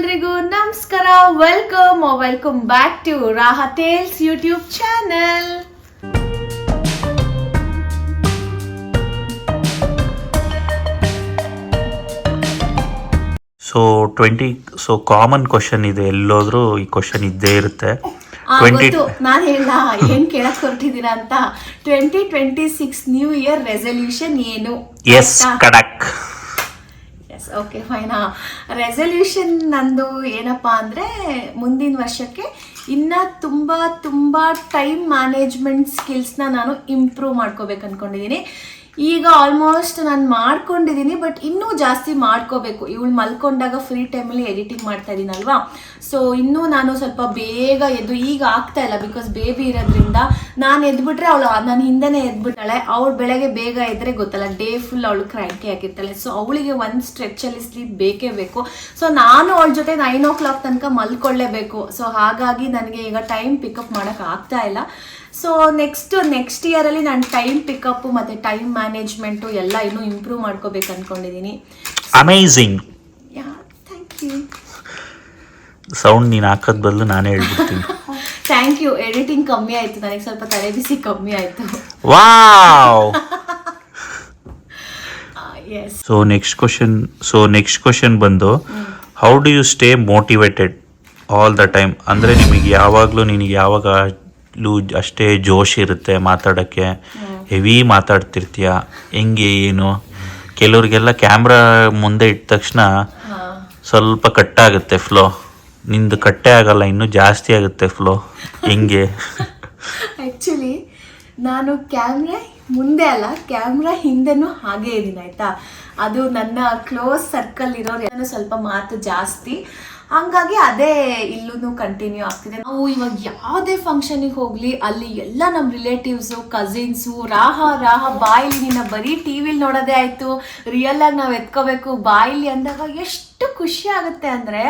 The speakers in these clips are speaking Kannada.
ಎಲ್ರಿಗೂ ನಮಸ್ಕಾರ, welcome back to Raha tales YouTube channel. So common question ಇದೆ, ಎಲ್ಲೋದ್ರೂ ಈ ಕ್ವಶನ್ ಇದ್ದೇ ಇರುತ್ತೆ. ನಾನು ಹೇಳ ಏನ್ ಕೇಳಕ್ ಹೊರಟಿದ್ದೀರಾ ಅಂತ. 2026 ನ್ಯೂ ಇಯರ್ ರೆಸಲ್ಯೂಷನ್ ಏನು? ಎಸ್, ಕಡಕ್. Okay fine. ರೆಸಲ್ಯೂಷನ್ ನಂದು ಏನಪ್ಪಾ ಅಂದರೆ, ಮುಂದಿನ ವರ್ಷಕ್ಕೆ ಇನ್ನು ತುಂಬ ಟೈಮ್ ಮ್ಯಾನೇಜ್ಮೆಂಟ್ ಸ್ಕಿಲ್ಸ್ನ ನಾನು ಇಂಪ್ರೂವ್ ಮಾಡ್ಕೋಬೇಕು ಅಂದ್ಕೊಂಡಿದ್ದೀನಿ. ಈಗ ಆಲ್ಮೋಸ್ಟ್ ನಾನು ಮಾಡ್ಕೊಂಡಿದ್ದೀನಿ, ಬಟ್ ಇನ್ನೂ ಜಾಸ್ತಿ ಮಾಡ್ಕೋಬೇಕು. ಇವಳು ಮಲ್ಕೊಂಡಾಗ ಫ್ರೀ ಟೈಮಲ್ಲಿ ಎಡಿಟಿಂಗ್ ಮಾಡ್ತಾ ಇದ್ದೀನಲ್ವಾ, ಸೊ ಇನ್ನೂ ನಾನು ಸ್ವಲ್ಪ ಬೇಗ ಎದ್ದು, ಈಗ ಆಗ್ತಾ ಇಲ್ಲ ಬಿಕಾಸ್ ಬೇಬಿ ಇರೋದ್ರಿಂದ. ನಾನು ಎದ್ಬಿಟ್ರೆ ಅವಳು ನನ್ನ ಹಿಂದೆನೇ ಎದ್ಬಿಟ್ಟಾಳೆ. ಅವಳು ಬೆಳಗ್ಗೆ ಬೇಗ ಎದ್ರೆ ಗೊತ್ತಲ್ಲ, ಡೇ ಫುಲ್ ಅವಳು ಕ್ರ್ಯಾಂಕಿ ಆಗಿರ್ತಾಳೆ. ಸೊ ಅವಳಿಗೆ ಒಂದು ಸ್ಟ್ರೆಚಲ್ಲಿ ಸ್ಲೀಪ್ ಬೇಕೇ ಬೇಕು. ಸೊ ನಾನು ಅವಳ ಜೊತೆ 9 o'clock ತನಕ ಮಲ್ಕೊಳ್ಳೇಬೇಕು. ಸೊ ಹಾಗಾಗಿ ನನಗೆ ಈಗ ಟೈಮ್ ಪಿಕಪ್ ಮಾಡೋಕ್ಕೆ ಆಗ್ತಾ ಇಲ್ಲ. ಸೊ ನೆಕ್ಸ್ಟ್ ಇಯರಲ್ಲಿ ನಾನು ಟೈಮ್ ಪಿಕಪ್ ಮತ್ತು ಟೈಮ್ ಮ್ಯಾನೇಜ್ಮೆಂಟು ಎಲ್ಲ ಇನ್ನೂ ಇಂಪ್ರೂವ್ ಮಾಡ್ಕೋಬೇಕು ಅಂದ್ಕೊಂಡಿದ್ದೀನಿ. ಅಮೇಝಿಂಗ್. Thank you. ಸೌಂಡ್ ನೀನು ಹಾಕೋದ್ ಬದಲು ನಾನೇ ಹೇಳ್ಬಿಡ್ತೀನಿ. Thank you. ಎಡಿಟಿಂಗ್ ಕಮ್ಮಿ ಆಯಿತು, ನನಗೆ ಸ್ವಲ್ಪ ತಲೆ ಬಿಸಿ ಕಮ್ಮಿ ಆಯಿತು. Wow. Yes. So next question ಬಂದು, how do you stay motivated all the time? ಅಂದರೆ ನಿಮಗೆ ಯಾವಾಗಲೂ ಅಷ್ಟೇ ಜೋಶ್ ಇರುತ್ತೆ ಮಾತಾಡೋಕ್ಕೆ, ಹೆವಿ ಮಾತಾಡ್ತಿರ್ತೀಯ, ಹೆಂಗೆ ಏನು? ಕೆಲವ್ರಿಗೆಲ್ಲ ಕ್ಯಾಮ್ರಾ ಮುಂದೆ ಇಟ್ಟ ತಕ್ಷಣ ಸ್ವಲ್ಪ ಕಟ್ಟಾಗುತ್ತೆ ಫ್ಲೋ. ನಿಂದು ಕಟ್ಟೆ ಆಗಲ್ಲ, ಇನ್ನೂ ಜಾಸ್ತಿ ಆಗುತ್ತೆ ಫ್ಲೋ. ಹೆಂಗೆ? ಆ್ಯಕ್ಚುಲಿ ನಾನು ಕ್ಯಾಮ್ರಾ ಮುಂದೆ ಅಲ್ಲ, ಕ್ಯಾಮ್ರಾ ಹಿಂದೆನೂ ಹಾಗೇ ಇದ್ದೀನಿ ಆಯಿತಾ. ಅದು ನನ್ನ ಕ್ಲೋಸ್ ಸರ್ಕಲ್ ಇರೋರು ಸ್ವಲ್ಪ ಮಾತು ಜಾಸ್ತಿ, ಹಂಗಾಗಿ ಅದೇ ಇಲ್ಲೂ ಕಂಟಿನ್ಯೂ ಆಗ್ತಿದೆ. ನಾವು ಇವಾಗ ಯಾವುದೇ ಫಂಕ್ಷನಿಗೆ ಹೋಗಲಿ, ಅಲ್ಲಿ ಎಲ್ಲ ನಮ್ಮ ರಿಲೇಟಿವ್ಸು, ಕಸಿನ್ಸು, ರಾಹ ಬಾಯಿಲಿ ನಿನ್ನ ಬರೀ ಟಿ ವಿಲಿ ನೋಡೋದೇ ಆಯಿತು, ರಿಯಲಾಗಿ ನಾವು ಎತ್ಕೋಬೇಕು ಬಾಯಿಲಿ ಅಂದಾಗ ಎಷ್ಟು ಖುಷಿ ಆಗುತ್ತೆ ಅಂದರೆ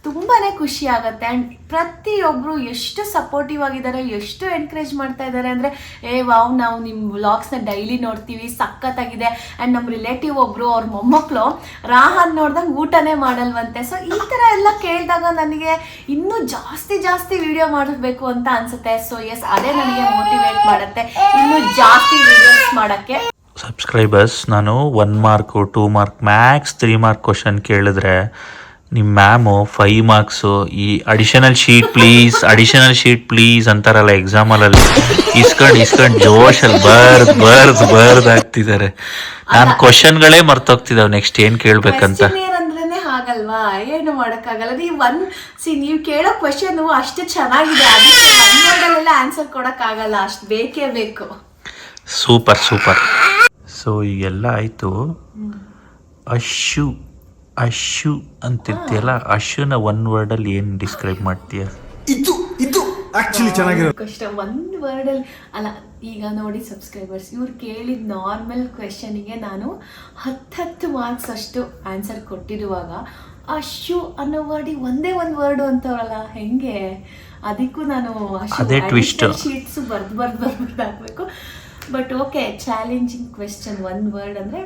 ತುಂಬಾ ಖುಷಿ ಆಗುತ್ತೆ. ಆ್ಯಂಡ್ ಪ್ರತಿಯೊಬ್ಬರು ಎಷ್ಟು ಸಪೋರ್ಟಿವ್ ಆಗಿದ್ದಾರೆ, ಎಷ್ಟು ಎನ್ಕರೇಜ್ ಮಾಡ್ತಾ ಇದ್ದಾರೆ ಅಂದರೆ, ವಾವ್, ನಾವು ನಿಮ್ಮ ವ್ಲಾಗ್ಸ್ನ ಡೈಲಿ ನೋಡ್ತೀವಿ, ಸಖತ್ತಾಗಿದೆ. ಆ್ಯಂಡ್ ನಮ್ಮ ರಿಲೇಟಿವ್ ಒಬ್ಬರು, ಅವ್ರ ಮೊಮ್ಮಕ್ಕಳು ರಾಹನ್ ನೋಡ್ದಂಗೆ ಊಟನೇ ಮಾಡಲ್ವಂತೆ. ಸೊ ಈ ಥರ ಎಲ್ಲ ಕೇಳಿದಾಗ ನನಗೆ ಇನ್ನೂ ಜಾಸ್ತಿ ವಿಡಿಯೋ ಮಾಡಬೇಕು ಅಂತ ಅನಿಸುತ್ತೆ. ಸೊ ಎಸ್, ಅದೇ ನನಗೆ ಮೋಟಿವೇಟ್ ಮಾಡುತ್ತೆ ಇನ್ನೂ ಜಾಸ್ತಿ ವಿಡಿಯೋಸ್ ಮಾಡೋಕ್ಕೆ. ಸಬ್ಸ್ಕ್ರೈಬರ್ಸ್, ನಾನು 1 mark 2 mark Max 3 mark question ಕೇಳಿದ್ರೆ ನಿಮ್ಮ ಮ್ಯಾಮು 5 ಮಾರ್ಕ್ಸು ಈ ಅಡಿಷನಲ್ ಶೀಟ್ ಪ್ಲೀಸ್ ಅಂತಾರಲ್ಲ ಎಕ್ಸಾಮಲ್ಲಿ, ಇಸ್ಕೊಂಡು ಜೋಶಲ್ಲಿ ಬರ್ದ್ ಆಗ್ತಿದ್ದಾರೆ. ನಾನು ಕ್ವಶನ್ಗಳೇ ಮರ್ತೋಗ್ತಿದ್ದಾವೆ ನೆಕ್ಸ್ಟ್ ಏನು ಕೇಳ್ಬೇಕಂತ. ಅಂದ್ರೇನೆ ಹಾಗಲ್ವಾ, ಏನು ಮಾಡೋಕ್ಕಾಗಲ್ಲ. ನೀವು ಕೇಳೋ ಕ್ವಶನ್ ಅಷ್ಟು ಚೆನ್ನಾಗಿದೆ, ಅದೆಲ್ಲ ಆನ್ಸರ್ ಕೊಡೋಕ್ಕಾಗಲ್ಲ, ಅಷ್ಟು ಬೇಕೇ ಬೇಕು. ಸೂಪರ್. ಸೊ ಈಗೆಲ್ಲ ಆಯಿತು. ಅಶು ಅಂತಿರ್ತೀಯಲ್ಲ, ಅಶುನ 1 ವರ್ಡಲ್ಲಿ ಏನು ಡಿಸ್ಕ್ರೈಬ್ ಮಾಡ್ತೀಯ? ಇದು ಆಕ್ಚುಲಿ ಚೆನ್ನಾಗಿರೋದು. ಕಷ್ಟ 1 ವರ್ಡಲ್ಲಿ ಅಲ್ಲ. ಈಗ ನೋಡಿ ಸಬ್ಸ್ಕ್ರೈಬರ್ಸ್, ಇವ್ರು ಕೇಳಿದ ನಾರ್ಮಲ್ ಕ್ವೆಶನಿಗೆ ನಾನು 10 ಮಾರ್ಕ್ಸ್ ಅಷ್ಟು ಆನ್ಸರ್ ಕೊಟ್ಟಿರುವಾಗ, ಅಶು ಅನ್ನೋ ವರ್ಡಿಗೆ ಒಂದೇ ಒಂದು ವರ್ಡು ಅಂತವ್ರಲ್ಲ, ಹೆಂಗೆ? ಅದಕ್ಕೂ ನಾನು ಶೀಟ್ಸ್ ಬರ್ದು ಹಾಕಬೇಕು. But okay, challenging question. 1 word ಅಂದರೆ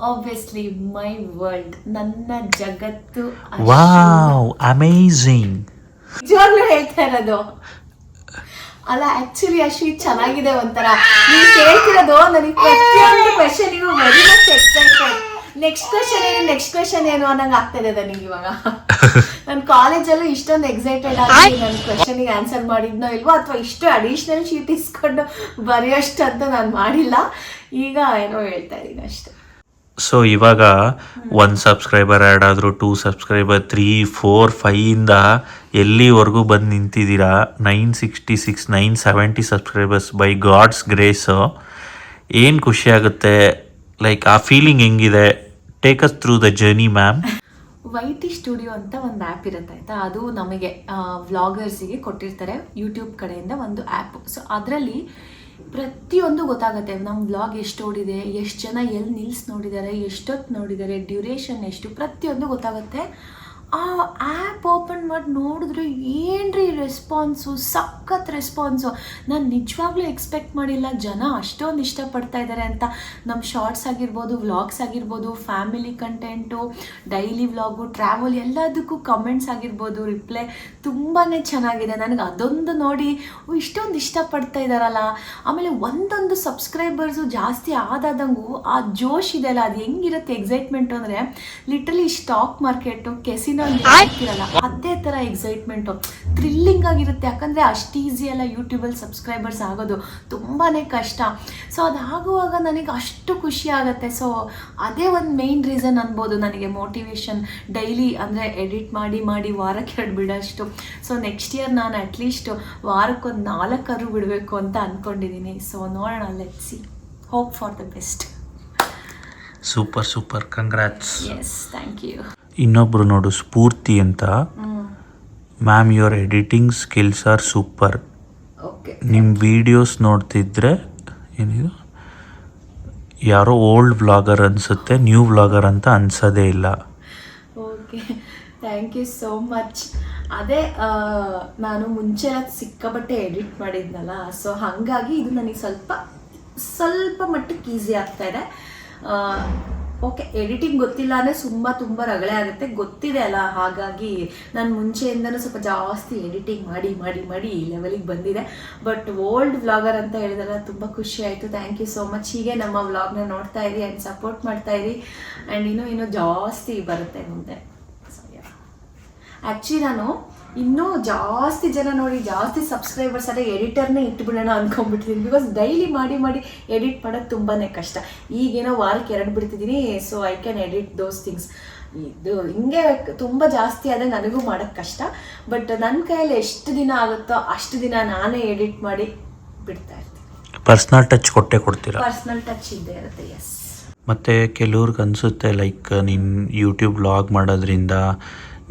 ಆಬ್ವಿಯಸ್ಲಿ ಮೈ ವರ್ಲ್ಡ್, ನನ್ನ ಜಗತ್ತು. Wow, amazing. ನಿಜವಾಗ್ಲೂ ಹೇಳ್ತಾ ಇರೋದು ಅಲ್ಲ, ಆಕ್ಚುಲಿ ಅಷ್ಟು ಚೆನ್ನಾಗಿದೆ ಒಂಥರ. ನೀವು ಕೇಳ್ತಿರೋದು ನನಗೆ ಪ್ರತಿಯೊಂದು ಕ್ವೆಶನಿಗೂ very much excited. Next question ಏನು ಅನ್ನಂಗೆ ಆಗ್ತಾಯಿದೆ ನನಗೆ ಇವಾಗ. ನನ್ನ ಕಾಲೇಜಲ್ಲೂ ಇಷ್ಟೊಂದು ಎಕ್ಸೈಟೆಡ್ ಆಗಿ ನನ್ನ ಕ್ವೆಶನಿಗೆ ಆನ್ಸರ್ ಮಾಡಿದ್ನೋ ಇಲ್ವೋ, ಅಥವಾ ಇಷ್ಟು ಅಡಿಷ್ನಲ್ ಶೀಟ್ ಇಸ್ಕೊಂಡು ಬರೆಯೋಷ್ಟು ಅಂತ ನಾನು ಮಾಡಿಲ್ಲ. ಈಗ ಏನೋ ಹೇಳ್ತಾ ಇದ್ದೀನಿ ಅಷ್ಟೇ. ಸೊ ಇವಾಗ 1 ಸಬ್ಸ್ಕ್ರೈಬರ್ ಆ್ಯಡ್ ಆದರೂ 2 ಸಬ್ಸ್ಕ್ರೈಬರ್ 3 4 5ಇಂದ ಎಲ್ಲಿವರೆಗೂ ಬಂದು ನಿಂತಿದ್ದೀರಾ? 966 970 ಸಬ್ಸ್ಕ್ರೈಬರ್ಸ್ ಬೈ ಗಾಡ್ಸ್ ಗ್ರೇಸು. ಏನು ಖುಷಿ ಆಗುತ್ತೆ, ಲೈಕ್ ಆ ಫೀಲಿಂಗ್ ಹೆಂಗಿದೆ? Take us through the journey ma'am. YT studio ಅಂತ ಒಂದು ಆ್ಯಪ್ ಇರುತ್ತೆ ಆಯಿತಾ, ಅದು ನಮಗೆ ವ್ಲಾಗರ್ಸಿಗೆ ಕೊಟ್ಟಿರ್ತಾರೆ ಯೂಟ್ಯೂಬ್ ಕಡೆಯಿಂದ ಒಂದು ಆ್ಯಪ್. ಸೊ ಅದರಲ್ಲಿ ಪ್ರತಿಯೊಂದು ಗೊತ್ತಾಗುತ್ತೆ. ನಮ್ಮ ವ್ಲಾಗ್ ಎಷ್ಟು ಓಡಿದೆ, ಎಷ್ಟು ಜನ ಎಲ್ಲಿ ನಿಲ್ಸಿ ನೋಡಿದ್ದಾರೆ, ಎಷ್ಟೊತ್ತು ನೋಡಿದ್ದಾರೆ, ಡ್ಯೂರೇಷನ್ ಎಷ್ಟು, ಪ್ರತಿಯೊಂದು ಗೊತ್ತಾಗುತ್ತೆ. ಆ ಆ್ಯಪ್ ಓಪನ್ ಮಾಡಿ ನೋಡಿದ್ರೆ ಏನ್ರಿ ರೆಸ್ಪಾನ್ಸು, ಸಖತ್ ರೆಸ್ಪಾನ್ಸು. ನಾನು ನಿಜವಾಗ್ಲೂ ಎಕ್ಸ್ಪೆಕ್ಟ್ ಮಾಡಿಲ್ಲ ಜನ ಅಷ್ಟೊಂದು ಇಷ್ಟಪಡ್ತಾ ಇದ್ದಾರೆ ಅಂತ. ನಮ್ಮ ಶಾರ್ಟ್ಸ್ ಆಗಿರ್ಬೋದು, ವ್ಲಾಗ್ಸ್ ಆಗಿರ್ಬೋದು, family content, daily vlog, travel ಎಲ್ಲದಕ್ಕೂ ಕಮೆಂಟ್ಸ್ ಆಗಿರ್ಬೋದು, ರಿಪ್ಲೈ ತುಂಬಾ ಚೆನ್ನಾಗಿದೆ. ನನಗೆ ಅದೊಂದು ನೋಡಿ ಇಷ್ಟೊಂದು ಇಷ್ಟಪಡ್ತಾ ಇದ್ದಾರಲ್ಲ. ಆಮೇಲೆ ಒಂದೊಂದು ಸಬ್ಸ್ಕ್ರೈಬರ್ಸು ಜಾಸ್ತಿ ಆದಾದಂಗೂ ಆ ಜೋಶ್ ಇದೆಯಲ್ಲ, ಅದು ಹೆಂಗಿರುತ್ತೆ ಎಕ್ಸೈಟ್ಮೆಂಟು ಅಂದರೆ ಲಿಟ್ರಲಿ ಸ್ಟಾಕ್ ಮಾರ್ಕೆಟು ಕೆಸಿನೋ ಇರಲ್ಲ ಅದೇ ಥರ ಎಕ್ಸೈಟ್ಮೆಂಟು, ಥ್ರಿಲ್ಲಿಂಗ್ ಆಗಿರುತ್ತೆ. ಯಾಕಂದರೆ ಅಷ್ಟು ಈಸಿ ಅಲ್ಲ ಯೂಟ್ಯೂಬಲ್ಲಿ ಸಬ್ಸ್ಕ್ರೈಬರ್ಸ್ ಆಗೋದು, ತುಂಬಾ ಕಷ್ಟ. ಸೊ ಅದಾಗುವಾಗ ನನಗೆ ಅಷ್ಟು ಖುಷಿ ಆಗುತ್ತೆ. ಸೊ ಅದೇ ಒಂದು ಮೇಯ್ನ್ ರೀಸನ್ ಅನ್ಬೋದು ನನಗೆ ಮೋಟಿವೇಶನ್. ಡೈಲಿ ಅಂದರೆ ಎಡಿಟ್ ಮಾಡಿ ಮಾಡಿ ವಾರಕ್ಕೆ 2 ಬಿಡೋಷ್ಟು. ಸೊ ನೆಕ್ಸ್ಟ್ ಇಯರ್ ನಾನು ಅಟ್ಲೀಸ್ಟ್ ವಾರಕ್ಕೊಂದು 4 ಬಿಡಬೇಕು ಅಂತ ಅಂದ್ಕೊಂಡಿದ್ದೀನಿ. ಸೊ ನೋಡೋಣ, let's see, hope for the best. Super congrats. Yes, thank you. ಇನ್ನೊಬ್ರು ನೋಡು, ಸ್ಫೂರ್ತಿ ಅಂತ. Ma'am, your editing skills are super. Okay, ನಿಮ್ಮ ವಿಡಿಯೋಸ್ ನೋಡ್ತಿದ್ರೆ ಏನಿದು ಯಾರೋ ಓಲ್ಡ್ ವ್ಲಾಗರ್ ಅನಿಸುತ್ತೆ, ನ್ಯೂ ವ್ಲಾಗರ್ ಅಂತ ಅನ್ಸೋದೇ ಇಲ್ಲ. Okay, thank you so much. ಅದೇ ನಾನು ಮುಂಚೆ ಸಿಕ್ಕಾಪಟ್ಟೆ ಎಡಿಟ್ ಮಾಡಿದ್ನಲ್ಲ, ಸೊ ಹಾಗಾಗಿ ಇದು ನನಗೆ ಸ್ವಲ್ಪ ಮಟ್ಟಕ್ಕೆ ಈಸಿ ಆಗ್ತಾಯಿದೆ. ಓಕೆ, ಎಡಿಟಿಂಗ್ ಗೊತ್ತಿಲ್ಲ ಅಂದರೆ ತುಂಬ ರಗಳೆ ಆಗುತ್ತೆ, ಗೊತ್ತಿದೆ ಅಲ್ಲ. ಹಾಗಾಗಿ ನಾನು ಮುಂಚೆಯಿಂದನೂ ಸ್ವಲ್ಪ ಜಾಸ್ತಿ ಎಡಿಟಿಂಗ್ ಮಾಡಿ ಈ ಲೆವೆಲಿಗೆ ಬಂದಿದೆ. ಬಟ್ ಓಲ್ಡ್ ವ್ಲಾಗರ್ ಅಂತ ಹೇಳಿದ್ರೆ ತುಂಬ ಖುಷಿ ಆಯಿತು. Thank you so much. ಹೀಗೆ ನಮ್ಮ ವ್ಲಾಗ್ನ ನೋಡ್ತಾ ಇರಿ ಆ್ಯಂಡ್ ಸಪೋರ್ಟ್ ಮಾಡ್ತಾ ಇರಿ, ಆ್ಯಂಡ್ ಇನ್ನೂ ಜಾಸ್ತಿ ಬರುತ್ತೆ ಮುಂದೆ. ಆ್ಯಕ್ಚುಲಿ ನಾನು ಇನ್ನೂ ಜಾಸ್ತಿ ಜನ ನೋಡಿ, ಜಾಸ್ತಿ ಸಬ್ಸ್ಕ್ರೈಬರ್ಸ್ ಅದೇ ಎಡಿಟರ್ನೇ ಇಟ್ಬಿಡೋಣ ಅಂದ್ಕೊಂಡ್ಬಿಟ್ಟಿದ್ದೀನಿ. ಬಿಕಾಸ್ ಡೈಲಿ ಮಾಡಿ ಎಡಿಟ್ ಮಾಡೋದು ತುಂಬಾ ಕಷ್ಟ. ಈಗೇನೋ ವಾರಕ್ಕೆ 2 ಬಿಡ್ತಿದ್ದೀನಿ, so I can edit those things. ಇದು ಹಿಂಗೆ ತುಂಬ ಜಾಸ್ತಿ ಆದರೆ ನನಗೂ ಮಾಡೋಕ್ಕೆ ಕಷ್ಟ. ಬಟ್ ನನ್ನ ಕೈಯಲ್ಲಿ ಎಷ್ಟು ದಿನ ಆಗುತ್ತೋ ಅಷ್ಟು ದಿನ ನಾನೇ ಎಡಿಟ್ ಮಾಡಿ ಬಿಡ್ತಾ ಇರ್ತೀನಿ. ಪರ್ಸ್ನಲ್ ಟಚ್ ಕೊಡ್ತೀರಾ? ಪರ್ಸ್ನಲ್ ಟಚ್ ಇದ್ದೇ ಇರುತ್ತೆ. ಎಸ್. ಮತ್ತು ಕೆಲವ್ರಿಗೆ ಅನಿಸುತ್ತೆ ಲೈಕ್ ನೀನು ಯೂಟ್ಯೂಬ್ ವ್ಲಾಗ್ ಮಾಡೋದ್ರಿಂದ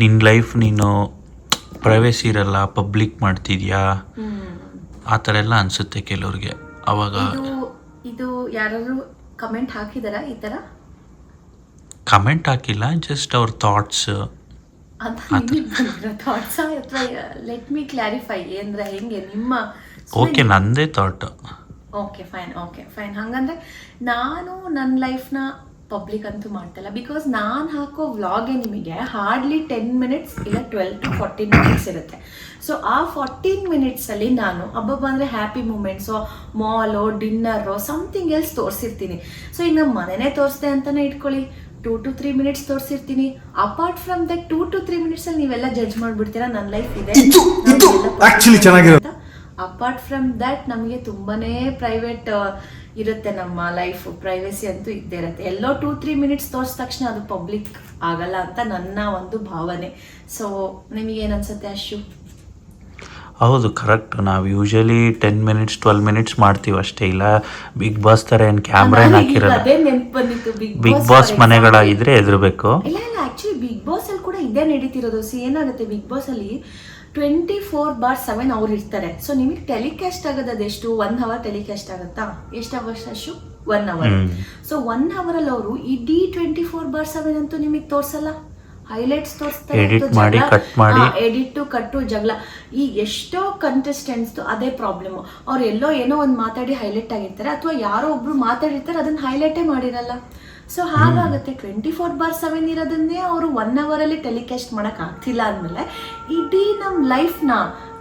ನಿನ್ನ ಲೈಫ್ ನೀನು ಪ್ರೈವೇಸಿ ಇರಲ್ಲ, ಪಬ್ಲಿಕ್ ಮಾಡ್ತಿದ್ಯಾ, ಆ ಥರ ಎಲ್ಲ ಅನಿಸುತ್ತೆ ಕೆಲವ್ರಿಗೆ. ಅವಾಗ ಇದು ಯಾರಾದರೂ ಕಮೆಂಟ್ ಹಾಕಿದಾರಾ ಈ ಥರ? ಕಮೆಂಟ್ ಹಾಕಿಲ್ಲ, ಜಸ್ಟ್ ಅವ್ರ ಥಾಟ್ಸ್. ಥಾಟ್ಸ್ ಅಥವಾ ಲೆಟ್ ಮೀ ಕ್ಲಾರಿಫೈ ಅಂದರೆ ಹೆಂಗೆ ನಿಮ್ಮ? ಓಕೆ, ನಂದೇ ಥಾಟ್. Okay fine. ಹಾಗಂದರೆ ನಾನು ನನ್ನ ಲೈಫ್ನ ಪಬ್ಲಿಕ್ ಅಂತೂ ಮಾಡ್ತಾಯಿಲ್ಲ. ಬಿಕಾಸ್ ನಾನು ಹಾಕೋ ವ್ಲಾಗೇ ನಿಮಗೆ ಹಾರ್ಡ್ಲಿ 10 ಮಿನಿಟ್ಸ್ ಇಲ್ಲ 12 to 14 ಮಿನಿಟ್ಸ್ ಇರುತ್ತೆ. ಸೊ ಆ 14 ಮಿನಿಟ್ಸಲ್ಲಿ ನಾನು ಹಬ್ಬ ಅಂದರೆ ಹ್ಯಾಪಿ ಮೂಮೆಂಟ್ಸು, ಮಾಲೋ, ಡಿನ್ನರೋ, ಸಮಥಿಂಗ್ ಎಲ್ಸ್ ತೋರಿಸಿರ್ತೀನಿ. ಸೊ ಈಗ ನಮ್ಮ ಮನೆಯೇ ತೋರಿಸ್ದೆ ಅಂತಲೇ ಇಟ್ಕೊಳ್ಳಿ, 2 to 3 ಮಿನಿಟ್ಸ್ ತೋರಿಸಿರ್ತೀನಿ. ಅಪಾರ್ಟ್ ಫ್ರಮ್ ದಟ್ 2 to 3 ಮಿನಿಟ್ಸಲ್ಲಿ ನೀವೆಲ್ಲ ಜಡ್ಜ್ ಮಾಡಿಬಿಡ್ತೀರಾ ನನ್ನ ಲೈಫ್ ಇದೆ. ಅಪಾರ್ಟ್ ಫ್ರಮ್ ದ್ಯಾಟ್ ನಮಗೆ ತುಂಬಾ ಪ್ರೈವೇಟ್ ಇರುತ್ತೆ ನಮ್ಮ ಲೈಫ್. ಪ್ರೈವೇಸಿ ಅಂತೂ ಇದ್ದೇ ಇರುತ್ತೆ. ಎಲ್ಲೋ 2-3 ಮಿನಿಟ್ಸ್ ತೋರಿಸಿದ ತಕ್ಷಣ ಅದು ಪಬ್ಲಿಕ್ ಆಗಲ್ಲ ಅಂತ ನನ್ನ ಒಂದು ಭಾವನೆ. ಸೊ ನಿಮಗೇನು ಅನ್ಸುತ್ತೆ ಅಶು? ಹೌದು, ಕರೆಕ್ಟ್. ನಾವು ಯೂಶಲಿ 10 ಮಿನಿಟ್ಸ್ 12 ಮಿನಿಟ್ಸ್ ಮಾಡ್ತೀವಿ ಅಷ್ಟೇ. ಇಲ್ಲ ಬಿಗ್ ಬಾಸ್ ಥರ ಏನು ಕ್ಯಾಮ್ರಾ ಏನು ಹಾಕಿರಲ್ಲ. ಅದೇ ನೆನಪು ಬಂದಿತ್ತು, ಬಿಗ್ ಬಾಸ್ ಮನೆಗಳಾಗಿದ್ರೆ ಹೆದರ್ಬೇಕು. ಇಲ್ಲ ಆ್ಯಕ್ಚುಲಿ ಬಿಗ್ ಬಾಸ್ ಅಲ್ಲಿ ಕೂಡ ಇದೇ ನಡೀತಿರೋದು. ಏನಾಗುತ್ತೆ, ಬಿಗ್ ಬಾಸ್ ಅಲ್ಲಿ 24/7 ಅವ್ರು ಇರ್ತಾರೆ. ಸೊ ನಿಮಗೆ ಟೆಲಿಕಾಸ್ಟ್ ಆಗೋದು ಅದೆಷ್ಟು? 1 hour ಟೆಲಿಕಾಸ್ಟ್ ಆಗುತ್ತಾ? ಎಷ್ಟು ಅವರ್ಸ್ ಅಷ್ಟು? 1 hour. ಸೊ 1 hour ಅವರು ಇಡೀ 24/7 ಅಂತೂ ನಿಮಗೆ ತೋರಿಸಲ್ಲ. ಹೈಲೈಟ್ಸ್ ತೋರಿಸ್ತಾರೆ, ಎಡಿಟ್ ಕಟ್ಟು ಜಗಳ. ಈ ಎಷ್ಟೋ ಕಂಟೆಸ್ಟೆಂಟ್ಸ್ ಅದೇ ಪ್ರಾಬ್ಲಮ್. ಅವ್ರು ಎಲ್ಲೋ ಏನೋ ಒಂದು ಮಾತಾಡಿ ಹೈಲೈಟ್ ಆಗಿರ್ತಾರೆ, ಅಥವಾ ಯಾರೋ ಒಬ್ರು ಮಾತಾಡಿರ್ತಾರೆ, ಅದನ್ನ ಹೈಲೈಟೇ ಮಾಡಿರಲ್ಲ. ಸೊ ಹಾಗಾಗುತ್ತೆ 24/7 ಇರೋದನ್ನೇ ಅವರು 1 hour ಅಲ್ಲಿ ಟೆಲಿಕಾಸ್ಟ್ ಮಾಡಕ್ ಆಗ್ತಿಲ್ಲ ಅಂದಮೇಲೆ ಇಡೀ ನಮ್ಮ ಲೈಫ್ನ,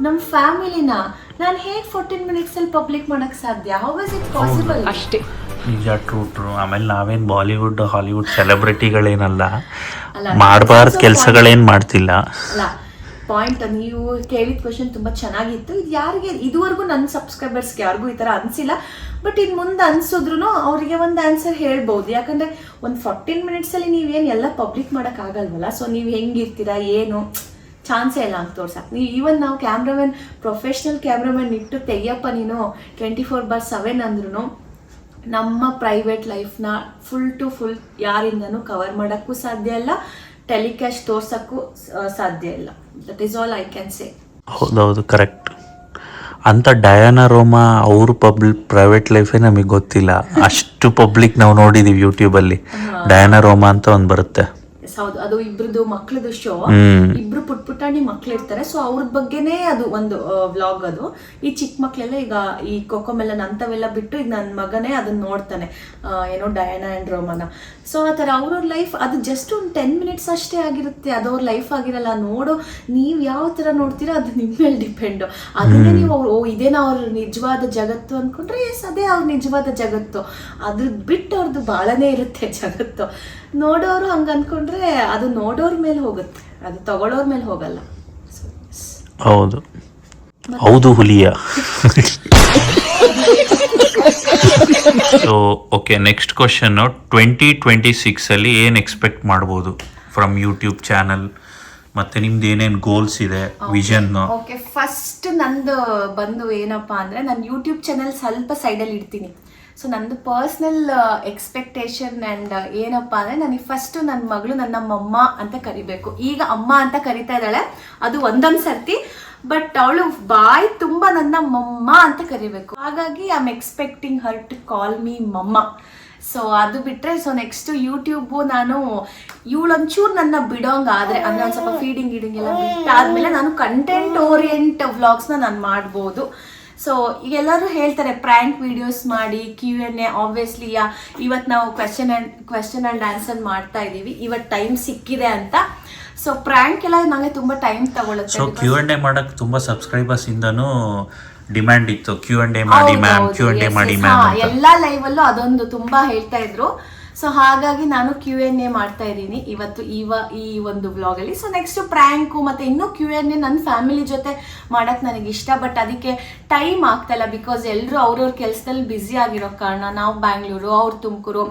ನಮ್ಮ ಫ್ಯಾಮಿಲಿನ ನಾನು ಹೇಗೆ 14 ಮಿನಿಟ್ಸ್ ಅಲ್ಲಿ ಪಬ್ಲಿಕ್ ಮಾಡಕ್ ಸಾಧ್ಯ? How is it possible? ಅಷ್ಟೇ. ನಿಜ, ಟ್ರೂ. ಆಮೇಲೆ ನಾವೇನು ಬಾಲಿವುಡ್ ಹಾಲಿವುಡ್ ಸೆಲೆಬ್ರಿಟಿಗಳೇನಲ್ಲ, ಮಾಡಬಾರ್ದು ಕೆಲಸಗಳೇನು ಮಾಡ್ತಿಲ್ಲ. ಅಲ್ಲ, ಪಾಯಿಂಟ್ ನೀವು ಕೇಳಿದ ಕ್ವಶನ್ ತುಂಬ ಚೆನ್ನಾಗಿತ್ತು. ಇದು ಯಾರಿಗೆ ಇದುವರೆಗೂ ನನ್ನ ಸಬ್ಸ್ಕ್ರೈಬರ್ಸ್ಗೆ ಯಾರಿಗೂ ಈ ಥರ ಅನಿಸಿಲ್ಲ. ಬಟ್ ಇನ್ನು ಮುಂದೆ ಅನಿಸಿದ್ರು ಅವರಿಗೆ ಒಂದು ಆನ್ಸರ್ ಹೇಳ್ಬೋದು. ಯಾಕಂದರೆ ಒಂದು 14 ಮಿನಿಟ್ಸಲ್ಲಿ ನೀವೇನು ಎಲ್ಲ ಪಬ್ಲಿಕ್ ಮಾಡೋಕ್ಕಾಗಲ್ವಲ್ಲ. ಸೊ ನೀವು ಹೆಂಗಿರ್ತೀರಾ ಏನು ಚಾನ್ಸೇ ಇಲ್ಲ ಅಂತ ತೋರ್ಸಕ್ಕೆ. ನೀವು ಈವನ್ ನಾವು ಕ್ಯಾಮ್ರಾಮನ್, ಪ್ರೊಫೆಷ್ನಲ್ ಕ್ಯಾಮ್ರಾಮನ್ ಇಟ್ಟು ತೆಗಿಯಪ್ಪ ನೀನು 24/7 ಅಂದ್ರೂ ನಮ್ಮ ಪ್ರೈವೇಟ್ ಲೈಫ್ನ ಫುಲ್ ಟು ಫುಲ್ ಯಾರಿಂದನೂ ಕವರ್ ಮಾಡೋಕ್ಕೂ ಸಾಧ್ಯ ಇಲ್ಲ, ಟೆಲಿಕಾಸ್ಟ್ ತೋರ್ಸೋಕ್ಕೂ ಸಾಧ್ಯ ಇಲ್ಲ. That is all I can say. ಹೌದೌದು, ಕರೆಕ್ಟ್. ಅಂತ ಡಯಾನಾ ರೋಮಾ ಅವ್ರ ಪ್ರೈವೇಟ್ ಲೈಫೇ ನಮಗೆ ಗೊತ್ತಿಲ್ಲ. ಅಷ್ಟು ಪಬ್ಲಿಕ್ ನಾವು ನೋಡಿದೀವಿ ಯೂಟ್ಯೂಬಲ್ಲಿ. ಡಯಾನಾ ರೋಮಾ ಅಂತ ಒಂದು ಬರುತ್ತೆ. ಹೌದು, ಅದು ಇಬ್ರದ್ದು ಮಕ್ಳದ್ದು ಶೋ. ಇಬ್ರು ಪುಟಾಣಿ ಮಕ್ಳು ಇರ್ತಾರೆ. ಸೊ ಅವ್ರ ಬಗ್ಗೆನೇ ಅದು ಒಂದು ವ್ಲಾಗ್. ಅದು ಈ ಚಿಕ್ಕ ಮಕ್ಳೆಲ್ಲ ಈಗ ಈ ಕೊಕೊಮೆಲನ್ ಅಂತವೆಲ್ಲ ಬಿಟ್ಟು ಈಗ ನನ್ನ ಮಗನೇ ಅದನ್ನ ನೋಡ್ತಾನೆ, ಏನೋ ಡಯಾನಾ ಅಂಡ್ ರೋಮನ. ಸೊ ಆ ಥರ ಅವ್ರವ್ರ ಲೈಫ್ ಅದು ಜಸ್ಟ್ ಒಂದು 10 minutes ಅಷ್ಟೇ ಆಗಿರುತ್ತೆ, ಅದು ಅವ್ರ ಲೈಫ್ ಆಗಿರಲ್ಲ. ನೋಡು, ನೀವು ಯಾವ ಥರ ನೋಡ್ತೀರಾ ಅದು ನಿಮ್ಮ ಮೇಲೆ ಡಿಪೆಂಡು. ಅದನ್ನೇ ನೀವು ಅವ್ರು ಇದೇನಾ ಅವ್ರ ನಿಜವಾದ ಜಗತ್ತು ಅಂದ್ಕೊಂಡ್ರೆ ಎಸ್, ಅದೇ ಅವ್ರ ನಿಜವಾದ ಜಗತ್ತು. ಅದ್ರ ಬಿಟ್ಟು ಅವ್ರದ್ದು ಭಾಳನೇ ಇರುತ್ತೆ ಜಗತ್ತು. ನೋಡೋರು ಹಂಗೆ ಅಂದ್ಕೊಂಡ್ರೆ ಅದು ನೋಡೋರ್ ಮೇಲೆ ಹೋಗುತ್ತೆ, ಅದು ತಗೊಳ್ಳೋರ್ ಮೇಲೆ ಹೋಗಲ್ಲ. ಹೌದು ಹೌದು ಹುಲಿಯ. So okay, next question. 2026 ಅಲ್ಲಿ ಏನು ಎಕ್ಸ್ಪೆಕ್ಟ್ ಮಾಡ್ಬೋದು ಫ್ರಮ್ ಯೂಟ್ಯೂಬ್ ಚಾನಲ್? ಮತ್ತೆ ನಿಮ್ದು ಏನೇನು ಗೋಲ್ಸ್ ಇದೆ, ವಿಷನ್? ಓಕೆ, ಫಸ್ಟ್ ನಂದು ಬಂದು ಏನಪ್ಪ ಅಂದರೆ, ನಾನು ಯೂಟ್ಯೂಬ್ ಚಾನಲ್ ಸ್ವಲ್ಪ ಸೈಡಲ್ಲಿ ಇಡ್ತೀನಿ. ಸೊ ನಂದು ಪರ್ಸ್ನಲ್ ಎಕ್ಸ್ಪೆಕ್ಟೇಷನ್ ಆ್ಯಂಡ್ ಏನಪ್ಪ ಅಂದರೆ, ನನಗೆ ಫಸ್ಟು ನನ್ನ ಮಗಳು ನನ್ನ ಮಮ್ಮ ಅಂತ ಕರಿಬೇಕು. ಈಗ ಅಮ್ಮ ಅಂತ ಕರಿತಾ ಇದ್ದಾಳೆ, ಅದು ಒಂದೊಂದು ಸರ್ತಿ, ಬಟ್ ಅವಳು ಬಾಯ್ ತುಂಬ ನನ್ನ ಮಮ್ಮ ಅಂತ ಕರಿಬೇಕು. ಹಾಗಾಗಿ I am expecting her to call me mumma. So ಅದು ಬಿಟ್ಟರೆ, ಸೊ ನೆಕ್ಸ್ಟು ಯೂಟ್ಯೂಬು ನಾನು ಇವಳೊಂಚೂರು ನನ್ನ ಬಿಡೋಂಗಾದರೆ, ಅಂದರೆ ಒಂದು ಸ್ವಲ್ಪ ಫೀಡಿಂಗ್ ಗೀಡಿಂಗ್ ಎಲ್ಲ ಬಿಟ್ಟಾದ್ಮೇಲೆ ನಾನು ಕಂಟೆಂಟ್ ಓರಿಯೆಂಟ್ ವ್ಲಾಗ್ಸ್ನ ನಾನು ಮಾಡ್ಬೋದು. ಸೊ ಈಗ ಎಲ್ಲರೂ ಹೇಳ್ತಾರೆ ಪ್ರ್ಯಾಂಕ್ ವಿಡಿಯೋಸ್ ಮಾಡಿ, Q&A. ಆಬ್ವಿಯಸ್ಲಿ ಇವತ್ತು ನಾವು ಕ್ವೆಶ್ಚನ್ ಆ್ಯಂಡ್ ಆನ್ಸರ್ ಮಾಡ್ತಾ ಇದ್ದೀವಿ, ಇವತ್ತು ಟೈಮ್ ಸಿಕ್ಕಿದೆ ಅಂತ. ಸೊ ಪ್ರ್ಯಾಂಕ್ ಎಲ್ಲ ನನಗೆ ತುಂಬ ಟೈಮ್ ತಗೊಳುತ್ತೆ. ಸೊ Q&A ಮಾಡಕ್ಕೆ ತುಂಬ ಸಬ್ಸ್ಕ್ರೈಬರ್ಸ್ ಇಂದನೂ ಡಿಮ್ಯಾಂಡ್ ಇತ್ತು, Q&A ಮಾಡಿ ಮ್ಯಾಮ್, Q&A ಮಾಡಿ ಮ್ಯಾಮ್ ಅಂತ. ಎಲ್ಲ ಲೈವಲ್ಲೂ ಅದೊಂದು ತುಂಬಾ ಹೇಳ್ತಾ ಇದ್ರು. ಸೊ ಹಾಗಾಗಿ ನಾನು Q&A ಮಾಡ್ತಾ ಇದ್ದೀನಿ ಇವತ್ತು ಈ ಒಂದು ವ್ಲಾಗಲ್ಲಿ. ಸೊ ನೆಕ್ಸ್ಟ್ ಪ್ರ್ಯಾಂಕು ಮತ್ತು ಇನ್ನೂ Q&A ನನ್ನ ಫ್ಯಾಮಿಲಿ ಜೊತೆ ಮಾಡೋಕ್ಕೆ ನನಗೆ ಇಷ್ಟ, ಬಟ್ ಅದಕ್ಕೆ ಟೈಮ್ ಆಗ್ತಾಯಿಲ್ಲ. ಬಿಕಾಸ್ ಎಲ್ಲರೂ ಅವ್ರವ್ರ ಕೆಲಸದಲ್ಲಿ ಬ್ಯುಸಿ ಆಗಿರೋ ಕಾರಣ, ನಾವು ಬ್ಯಾಂಗ್ಳೂರು, ಅವ್ರು ತುಮಕೂರು.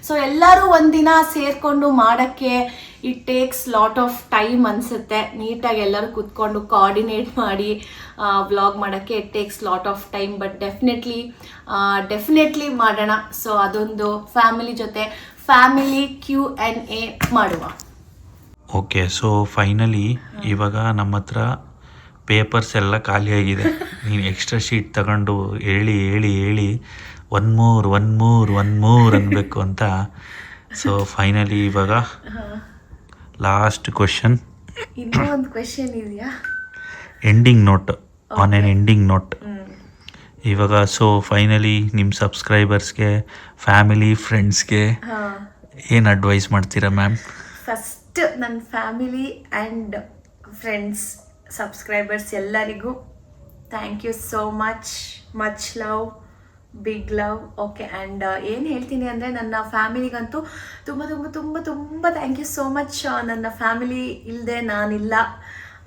ಸೊ ಎಲ್ಲರೂ ಒಂದಿನ ಸೇರಿಕೊಂಡು ಮಾಡೋಕ್ಕೆ it takes lot of time ಅನಿಸುತ್ತೆ. ನೀಟಾಗಿ ಎಲ್ಲರೂ ಕೂತ್ಕೊಂಡು ಕೋಆರ್ಡಿನೇಟ್ ಮಾಡಿ ವ್ಲಾಗ್ ಮಾಡೋಕ್ಕೆ it takes lot of time, but definitely ಮಾಡೋಣ. ಸೊ ಅದೊಂದು ಫ್ಯಾಮಿಲಿ ಜೊತೆ ಫ್ಯಾಮಿಲಿ Q&A ಮಾಡುವ. ಓಕೆ, ಸೊ ಫೈನಲಿ ಇವಾಗ ನಮ್ಮ ಹತ್ರ ಪೇಪರ್ಸ್ ಎಲ್ಲ ಖಾಲಿಯಾಗಿದೆ. ನೀನು ಎಕ್ಸ್ಟ್ರಾ ಶೀಟ್ ತಗೊಂಡು ಹೇಳಿ ಒನ್ ಮೂರ್ ಅನ್ಬೇಕು ಅಂತ. ಸೊ ಫೈನಲಿ ಇವಾಗ ಲಾಸ್ಟ್ ಕ್ವಶನ್. ಇನ್ನೂ ಒಂದು ಕ್ವೆಶನ್ ಇದೆಯಾ? Ending note, on an ending note ಇವಾಗ. ಸೊ ಫೈನಲಿ ನಿಮ್ಮ ಸಬ್ಸ್ಕ್ರೈಬರ್ಸ್ಗೆ, ಫ್ಯಾಮಿಲಿ, ಫ್ರೆಂಡ್ಸ್ಗೆ ಏನು ಅಡ್ವೈಸ್ ಮಾಡ್ತೀರಾ ಮ್ಯಾಮ್? ಫಸ್ಟ್ ನನ್ನ ಫ್ಯಾಮಿಲಿ ಆ್ಯಂಡ್ ಫ್ರೆಂಡ್ಸ್, ಸಬ್ಸ್ಕ್ರೈಬರ್ಸ್ ಎಲ್ಲರಿಗೂ thank you so much love, big love. Okay, and ಏನು ಹೇಳ್ತೀನಿ ಅಂದರೆ, ನನ್ನ ಫ್ಯಾಮಿಲಿಗಂತೂ ತುಂಬ ತುಂಬ ತುಂಬ ತುಂಬ ಥ್ಯಾಂಕ್ ಯು ಸೋ ಮಚ್. ನನ್ನ ಫ್ಯಾಮಿಲಿ ಇಲ್ಲದೆ ನಾನಿಲ್ಲ,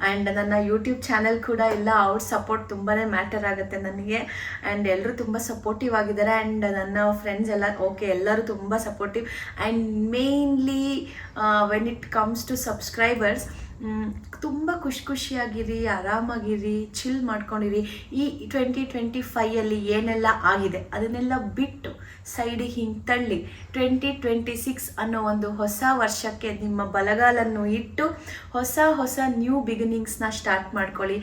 ಆ್ಯಂಡ್ ನನ್ನ ಯೂಟ್ಯೂಬ್ ಚಾನಲ್ ಕೂಡ ಇಲ್ಲ. ಅವ್ರ ಸಪೋರ್ಟ್ ತುಂಬಾ ಮ್ಯಾಟರ್ ಆಗುತ್ತೆ ನನಗೆ. ಆ್ಯಂಡ್ ಎಲ್ಲರೂ ತುಂಬ ಸಪೋರ್ಟಿವ್ ಆಗಿದ್ದಾರೆ. ಆ್ಯಂಡ್ ನನ್ನ ಫ್ರೆಂಡ್ಸ್ ಎಲ್ಲ ಎಲ್ಲರೂ ತುಂಬ supportive. And mainly when it comes to subscribers, ತುಂಬ ಖುಷಿಯಾಗಿರಿ, ಆರಾಮಾಗಿರಿ, ಚಿಲ್ ಮಾಡ್ಕೊಂಡಿರಿ. ಈ 2025 ಏನೆಲ್ಲ ಆಗಿದೆ ಅದನ್ನೆಲ್ಲ ಬಿಟ್ಟು ಸೈಡಿಗೆ ಹಿಂಗೆ ತಳ್ಳಿ 2026 ಅನ್ನೋ ಒಂದು ಹೊಸ ವರ್ಷಕ್ಕೆ ನಿಮ್ಮ ಬಲಗಾಲನ್ನು ಇಟ್ಟು ಹೊಸ ನ್ಯೂ ಬಿಗಿನಿಂಗ್ಸ್ನ ಸ್ಟಾರ್ಟ್ ಮಾಡ್ಕೊಳ್ಳಿ.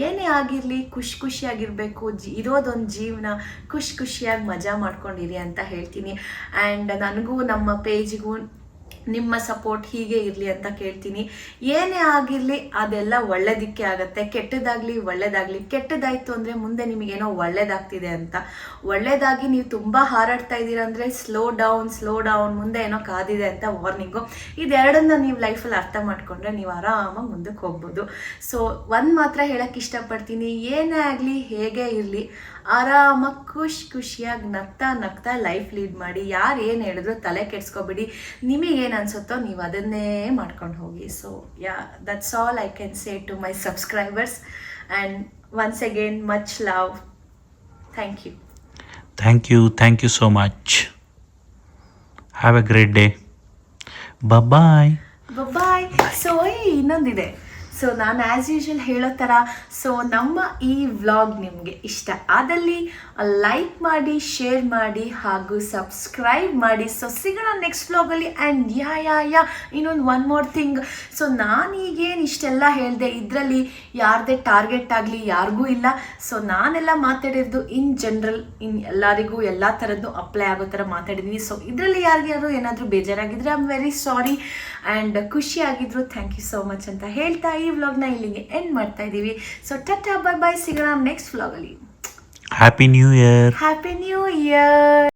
ಏನೇ ಆಗಿರಲಿ ಖುಷಿಯಾಗಿರಬೇಕು. ಇರೋದೊಂದು ಜೀವನ, ಖುಷಿಯಾಗಿ ಮಜಾ ಮಾಡ್ಕೊಂಡಿರಿ ಅಂತ ಹೇಳ್ತೀನಿ. ಆ್ಯಂಡ್ ನನಗೂ ನಮ್ಮ ಪೇಜಿಗೂ ನಿಮ್ಮ ಸಪೋರ್ಟ್ ಹೀಗೆ ಇರಲಿ ಅಂತ ಕೇಳ್ತೀನಿ. ಏನೇ ಆಗಿರಲಿ ಅದೆಲ್ಲ ಒಳ್ಳೇದಕ್ಕೆ ಆಗುತ್ತೆ. ಕೆಟ್ಟದಾಗಲಿ ಒಳ್ಳೇದಾಗಲಿ, ಕೆಟ್ಟದಾಯಿತು ಅಂದರೆ ಮುಂದೆ ನಿಮಗೇನೋ ಒಳ್ಳೇದಾಗ್ತಿದೆ ಅಂತ. ಒಳ್ಳೇದಾಗಿ ನೀವು ತುಂಬ ಹಾರಾಡ್ತಾ ಇದ್ದೀರಾ ಅಂದರೆ ಸ್ಲೋ ಡೌನ್, ಮುಂದೆ ಏನೋ ಕಾದಿದೆ ಅಂತ ವಾರ್ನಿಂಗು. ಇದೆರಡನ್ನ ನೀವು ಲೈಫಲ್ಲಿ ಅರ್ಥ ಮಾಡಿಕೊಂಡ್ರೆ ನೀವು ಆರಾಮಾಗಿ ಮುಂದಕ್ಕೆ ಹೋಗ್ಬೋದು. ಸೊ ಒಂದು ಮಾತ್ರ ಹೇಳೋಕ್ಕೆ ಇಷ್ಟಪಡ್ತೀನಿ, ಏನೇ ಆಗಲಿ ಹೇಗೆ ಇರಲಿ ಆರಾಮಾಗಿ ಖುಷಿಯಾಗಿ ನಗ್ತಾ ಲೈಫ್ ಲೀಡ್ ಮಾಡಿ. ಯಾರು ಏನು ಹೇಳಿದ್ರು ತಲೆ ಕೆಡ್ಸ್ಕೊಬೇಡಿ. ನಿಮಗೇನು ಅನ್ಸುತ್ತೋ ನೀವು ಅದನ್ನೇ ಮಾಡ್ಕೊಂಡು ಹೋಗಿ. So that's all I can say to my subscribers. And once again much love. Thank you so much. Have a great day. Bye. So ಇನ್ನೊಂದಿದೆ, ಸೊ ನಾನು ಆ್ಯಸ್ ಯೂಶುವಲ್ ಹೇಳೋ ಥರ, ಸೊ ನಮ್ಮ ಈ ವ್ಲಾಗ್ ನಿಮಗೆ ಇಷ್ಟ ಆದಲ್ಲಿ ಲೈಕ್ ಮಾಡಿ, ಶೇರ್ ಮಾಡಿ ಹಾಗೂ ಸಬ್ಸ್ಕ್ರೈಬ್ ಮಾಡಿ. ಸೊ ಸಿಗೋಣ ನೆಕ್ಸ್ಟ್ ವ್ಲಾಗಲ್ಲಿ. ಆ್ಯಂಡ್ ಯಾ ಇನ್ನೊಂದು ಒನ್ ಮೋರ್ ಥಿಂಗ್. ಸೊ ನಾನೀಗೇನು ಇಷ್ಟೆಲ್ಲ ಹೇಳಿದೆ, ಇದರಲ್ಲಿ ಯಾರದೇ ಟಾರ್ಗೆಟ್ ಆಗಲಿ ಯಾರಿಗೂ ಇಲ್ಲ. ಸೊ ನಾನೆಲ್ಲ ಮಾತಾಡಿರೋದು ಇನ್ ಜನರಲ್, ಎಲ್ಲರಿಗೂ ಎಲ್ಲ ಥರದ್ದು ಅಪ್ಲೈ ಆಗೋ ಥರ ಮಾತಾಡಿದ್ದೀನಿ. ಸೊ ಇದರಲ್ಲಿ ಯಾರಿಗಾರು ಏನಾದರೂ ಬೇಜಾರಾಗಿದ್ದರೆ I am very sorry. And ಖುಷಿಯಾಗಿದ್ರು ಥ್ಯಾಂಕ್ ಯು ಸೋ ಮಚ್ ಅಂತ ಹೇಳ್ತಾ ಈ ವ್ಲಾಗ್ನ ಇಲ್ಲಿಗೆ ಎಂಡ್ ಮಾಡ್ತಾ ಇದ್ದೀವಿ. ಸೊ ಟಾಟಾ ಬೈ ಬೈ, ಸಿಗೋಣ ನೆಕ್ಸ್ಟ್ ವ್ಲಾಗಲ್ಲಿ. Happy new year. Happy new year.